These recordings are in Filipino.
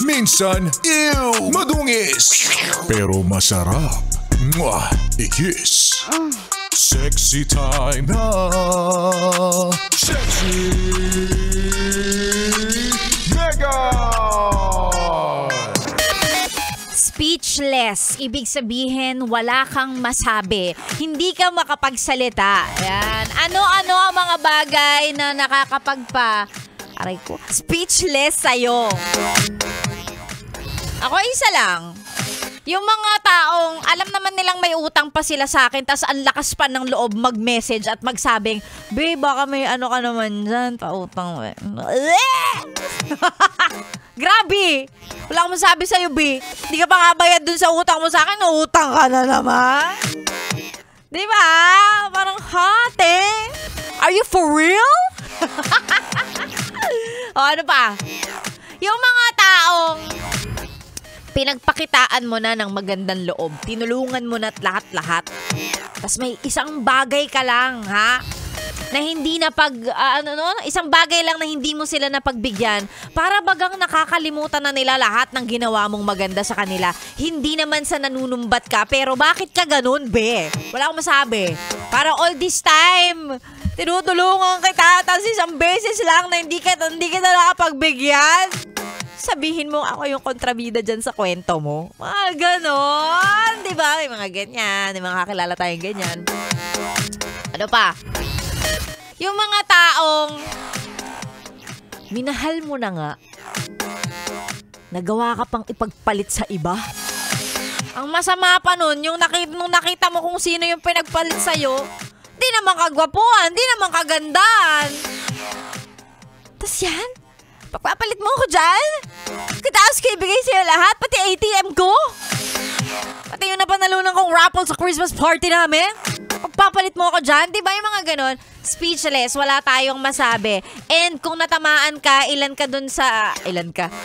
Minsan, ew, madungis. Pero masarap. Mwah, i-kiss. Sexy time na. Sexy Mega! Speechless. Ibig sabihin, wala kang masabi. Hindi ka makapagsalita. Yan. Ano-ano ang mga bagay na aray ko, speechless sa'yo. Ako isa lang. Yung mga taong alam naman nilang may utang pa sila sa akin, tas ang lakas pa ng loob mag-message at magsabing, "Babe, baka may ano ka naman dyan, pautang." Grabe! Wala akong masabi sa'yo, B. Hindi ka pa nga bayad dun sa utang mo sa akin, utang ka na naman. Di ba? Parang, hate. Are you for real? O, ano pa? Yung mga taong pinagpakitaan mo na ng magandang loob. Tinulungan mo na lahat-lahat. Tapos may isang bagay ka lang, ha? Na hindi na isang bagay lang na hindi mo sila napagbigyan. Para bagang nakakalimutan na nila lahat ng ginawa mong maganda sa kanila. Hindi naman sa nanunumbat ka, pero bakit ka ganun, be? Wala akong masabi. Para all this time, tinutulungan kita, tapos isang beses lang na hindi kita nakapagbigyan. Sabihin mo ako yung kontrabida dyan sa kwento mo. Mga ganon. Diba? May mga ganyan. May mga kakilala tayong ganyan. Ano pa? Yung mga taong minahal mo na nga, nagawa ka pang ipagpalit sa iba. Ang masama pa nun, nung nakita mo kung sino yung pinagpalit sa'yo, di naman kagwapuan, di naman kagandaan. Tas yan? Pagpapalit mo ako dyan? Kataas ko ibigay sa'yo lahat, pati ATM ko? Pati yung napanalunan kong raffle sa Christmas party namin? Pagpapalit mo ako dyan? Diba yung mga ganon? Speechless, wala tayong masabi. And kung natamaan ka, ilan ka?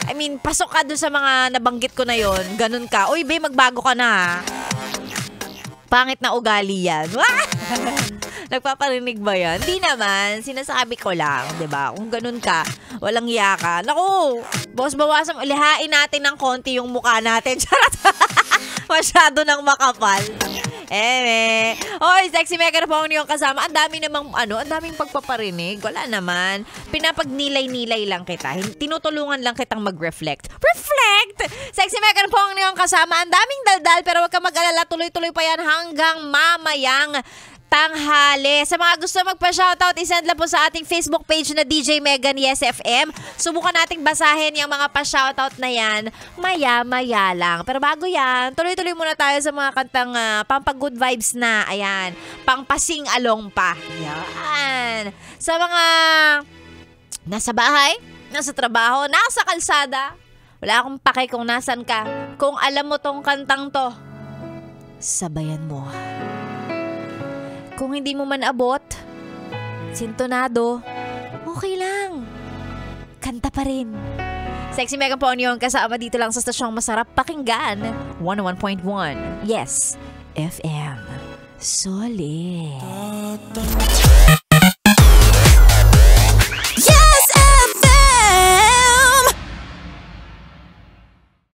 I mean, pasok ka dun sa mga nabanggit ko na yon. Ganon ka. Uy, babe, magbago ka na. Pangit na ugali yan. Nagpaparinig ba yan? Hindi naman. Sinasabi ko lang, diba? Kung ganun ka, walang iya ka. Naku, boss, bawasan, lihain natin ng konti yung mukha natin. Charot! Masyado nang makapal. Oy, Sexy Mega na po yung kasama. Ang daming pagpaparinig. Wala naman. Pinapagnilay-nilay lang kita. Tinutulungan lang kitang mag-reflect. Reflect! Sexy Mega na po yung kasama. Ang daming daldal, pero wag ka mag-alala. Tuloy-tuloy pa yan hanggang mamayang tanghali. Sa mga gusto magpa-shoutout, isend lang po sa ating Facebook page na DJ Megan Yes FM. Subukan nating basahin yung mga pa-shoutout na yan maya-maya lang. Pero bago yan, tuloy-tuloy muna tayo sa mga kantang pampag-good vibes na. Ayan, pang-pasing along pa. Yan. Sa mga nasa bahay, nasa trabaho, nasa kalsada, wala akong pake kung nasan ka. Kung alam mo tong kantang to, sabayan mo. Kung hindi mo man abot, sintonado, okay lang. Kanta pa rin. Sexy Mega po yung kasama dito lang sa stasyong masarap pakinggan. 101.1. Yes, FM. Solid.